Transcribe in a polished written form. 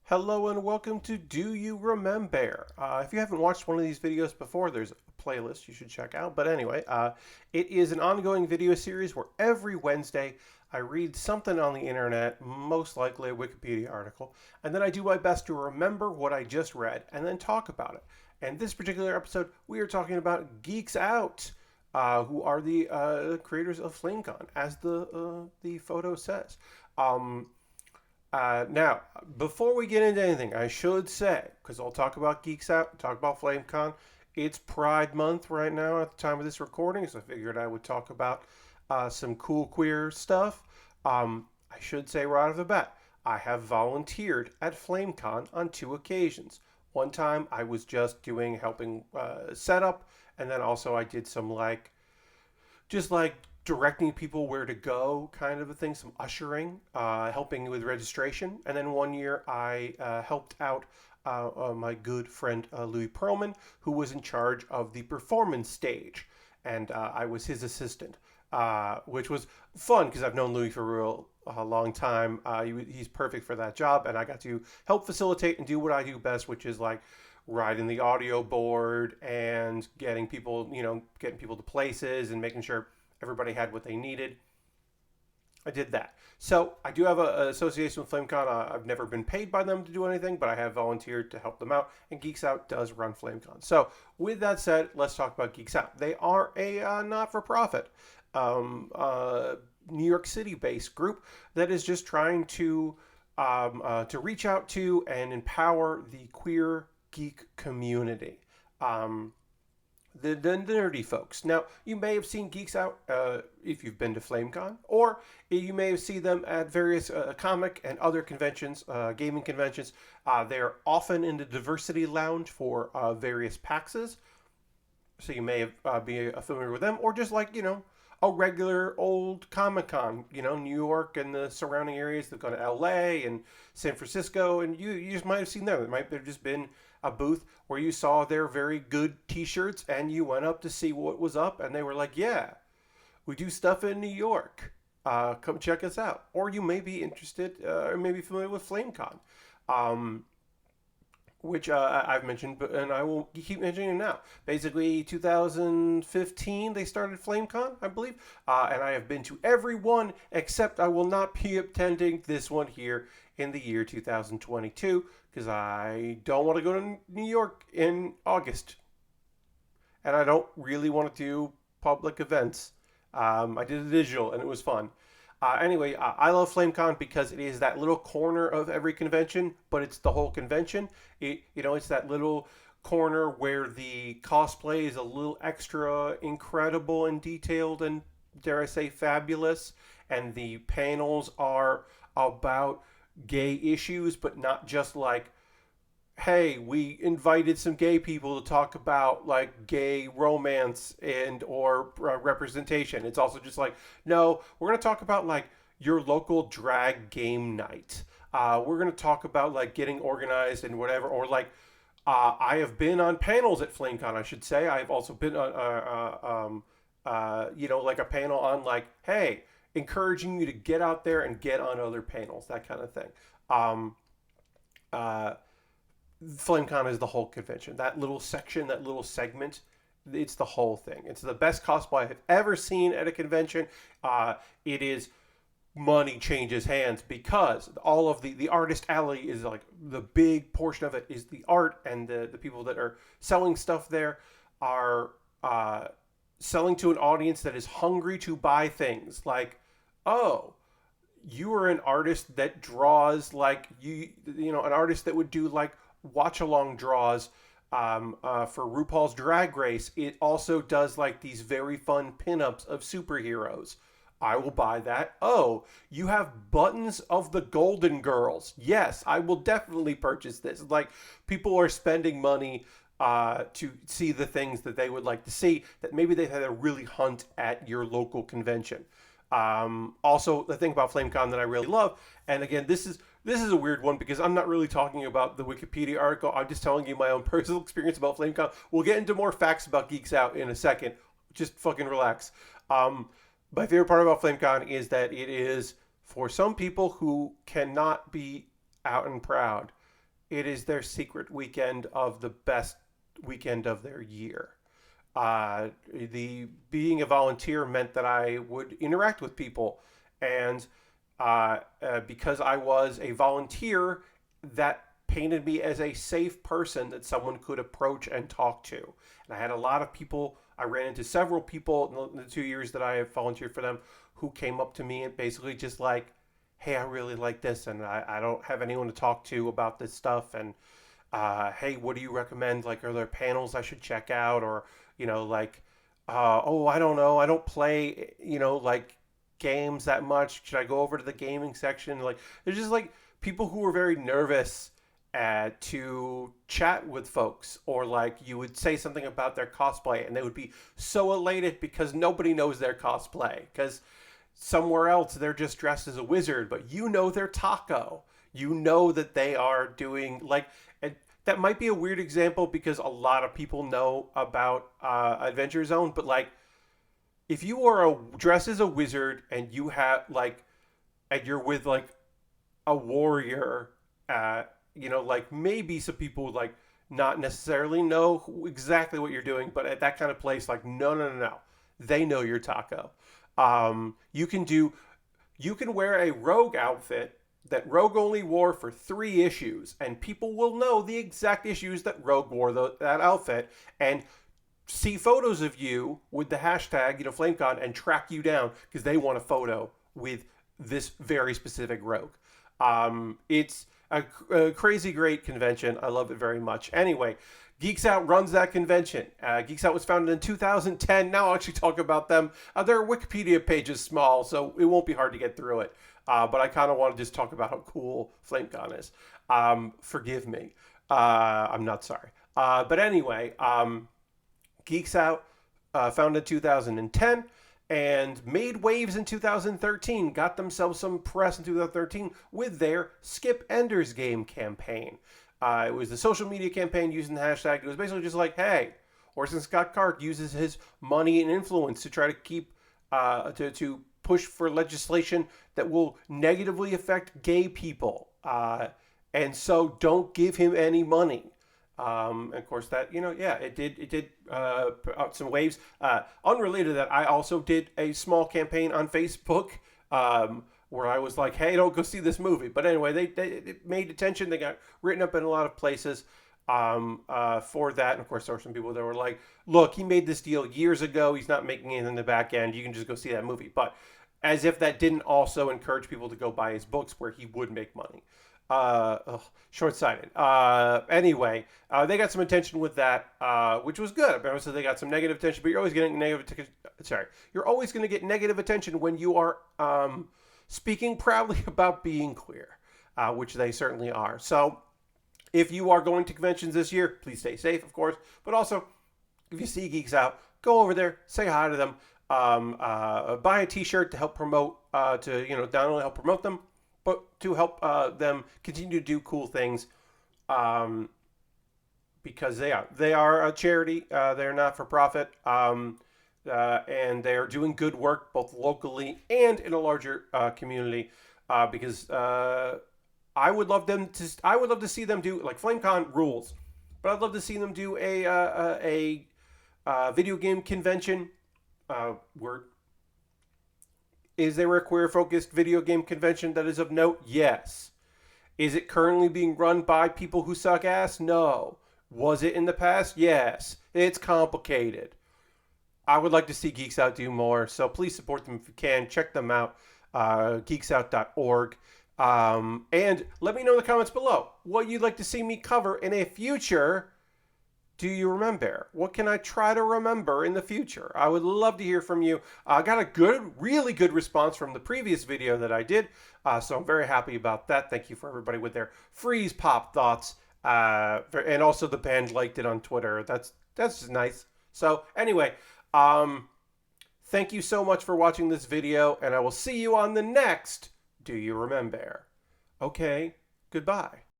Hello and welcome to Do You Remembaer? If you haven't watched one of these videos before, there's a playlist you should check out. But anyway, it is an ongoing video series where every Wednesday I read something on the internet, most likely a Wikipedia article, and then I do my best to remember what I just read and then talk about it. And this particular episode, we are talking about Geeks Out, who are the creators of FlameCon, as the photo says. Um, now, before we get into anything, I should say, because I'll talk about Geeks Out, talk about FlameCon, it's Pride Month right now at the time of this recording, so I figured I would talk about some cool queer stuff. I should say right off the bat, I have volunteered at FlameCon on two occasions. One time I was just helping setup, and then also I did some just like directing people where to go kind of a thing, some ushering, helping with registration. And then one year I helped out my good friend Louis Perlman, who was in charge of the performance stage. And I was his assistant, which was fun because I've known Louis for a long time. He's perfect for that job. And I got to help facilitate and do what I do best, which is like riding the audio board and getting people to places and making sure everybody had what they needed. I did that. So I do have an association with FlameCon. I've never been paid by them to do anything, but I have volunteered to help them out. And Geeks Out does run FlameCon. So with that said, let's talk about Geeks Out. They are a not-for-profit New York City-based group that is just trying to reach out to and empower the queer geek community. The nerdy folks. Now, you may have seen Geeks Out if you've been to FlameCon, or you may have seen them at various comic and other conventions, gaming conventions. They're often in the diversity lounge for various PAXs, so you may be familiar with them, or just a regular old Comic Con, New York and the surrounding areas. They've gone to LA and San Francisco, and you just might have seen them. There just been a booth where you saw their very good t-shirts and you went up to see what was up, and they were like, yeah, we do stuff in New York. Come check us out. Or you may be interested or maybe familiar with FlameCon. Which I've mentioned, and I will keep mentioning it now. Basically, 2015, they started FlameCon, I believe, and I have been to every one except I will not be attending this one here in the year 2022 because I don't want to go to New York in August, and I don't really want to do public events. I did a digital, and it was fun. Anyway, I love FlameCon because it is that little corner of every convention, but it's the whole convention. It's that little corner where the cosplay is a little extra incredible and detailed and, dare I say, fabulous. And the panels are about gay issues, but not just like, hey, we invited some gay people to talk about like gay romance and or representation. It's also just like, no, we're going to talk about like your local drag game night. We're going to talk about like getting organized and whatever, or like I have been on panels at FlameCon, I should say. I've also been on like a panel on like, hey, encouraging you to get out there and get on other panels, that kind of thing. FlameCon is the whole convention. That little section, that little segment, it's the whole thing. It's the best cosplay I've ever seen at a convention. It is money changes hands because all of the artist alley is like the big portion of it is the art, and the people that are selling stuff there are selling to an audience that is hungry to buy things. Like, oh, you are an artist that draws like an artist that would do like watch along draws for RuPaul's Drag Race. It also does like these very fun pinups of superheroes. I will buy that. Oh, you have buttons of the Golden Girls. Yes, I will definitely purchase this. Like, people are spending money to see the things that they would like to see that maybe they had to really hunt at your local convention. Also, the thing about FlameCon that I really love, and again, this is a weird one because I'm not really talking about the Wikipedia article. I'm just telling you my own personal experience about FlameCon. We'll get into more facts about Geeks Out in a second. Just fucking relax. My favorite part about FlameCon is that it is for some people who cannot be out and proud. it is their secret weekend of the best weekend of their year. The being a volunteer meant that I would interact with people, and because I was a volunteer, that painted me as a safe person that someone could approach and talk to. And I had a lot of people. I ran into several people in the 2 years that I have volunteered for them who came up to me and basically just like, hey, I really like this, and I don't have anyone to talk to about this stuff, and hey, what do you recommend? Like, are there panels I should check out? Or, like, oh, I don't know. I don't play, like games that much. Should I go over to the gaming section? Like, there's just like people who are very nervous to chat with folks, or like you would say something about their cosplay and they would be so elated because nobody knows their cosplay. Because somewhere else they're just dressed as a wizard, but they're Taco. You know that they are doing like, and that might be a weird example because a lot of people know about Adventure Zone, but like if you are dressed as a wizard and you have like, and you're with like a warrior, like maybe some people would like not necessarily know exactly what you're doing, but at that kind of place, like no, no, no, no, they know you're Taco. You can wear a rogue outfit that Rogue only wore for 3 issues, and people will know the exact issues that Rogue wore that outfit, and see photos of you with the hashtag, FlameCon, and track you down because they want a photo with this very specific Rogue. It's a crazy great convention. I love it very much. Anyway, Geeks Out runs that convention. Geeks Out was founded in 2010. Now I'll actually talk about them. Their Wikipedia page is small, so it won't be hard to get through it. But I kind of want to just talk about how cool FlameCon is. Forgive me. I'm not sorry. But anyway, Geeks Out, founded in 2010 and made waves in 2013, got themselves some press in 2013 with their Skip Ender's Game campaign. It was the social media campaign using the hashtag. It was basically just like, hey, Orson Scott Card uses his money and influence to try to keep, to push for legislation that will negatively affect gay people. And so don't give him any money. And of course that, it did put out some waves. Unrelated to that, I also did a small campaign on Facebook, where I was like, hey, don't go see this movie. But anyway, they made attention. They got written up in a lot of places, for that. And of course, there were some people that were like, look, he made this deal years ago. He's not making it in the back end. You can just go see that movie. But as if that didn't also encourage people to go buy his books where he would make money. Short-sighted. Anyway, they got some attention with that, which was good. Obviously, they got some negative attention, but you're always getting you're always going to get negative attention when you are speaking proudly about being queer, which they certainly are. So, if you are going to conventions this year, please stay safe, of course. But also, if you see Geeks Out, go over there, say hi to them, buy a T-shirt to help promote, not only help promote them, but to help them continue to do cool things, because they are a charity. They're not for profit, and they are doing good work both locally and in a larger community. Because I would love to see them do, like, FlameCon rules, but I'd love to see them do a video game convention. Is there a queer-focused video game convention that is of note? Yes. Is it currently being run by people who suck ass? No. Was it in the past? Yes. It's complicated. I would like to see Geeks Out do more, so please support them if you can. Check them out, geeksout.org. And let me know in the comments below what you'd like to see me cover in a future Do You Remember? What can I try to remember in the future? I would love to hear from you. I got a really good response from the previous video that I did, so I'm very happy about that. Thank you for everybody with their freeze pop thoughts, and also the band liked it on Twitter. That's just nice. So anyway, thank you so much for watching this video, and I will see you on the next Do You Remember? Okay, goodbye.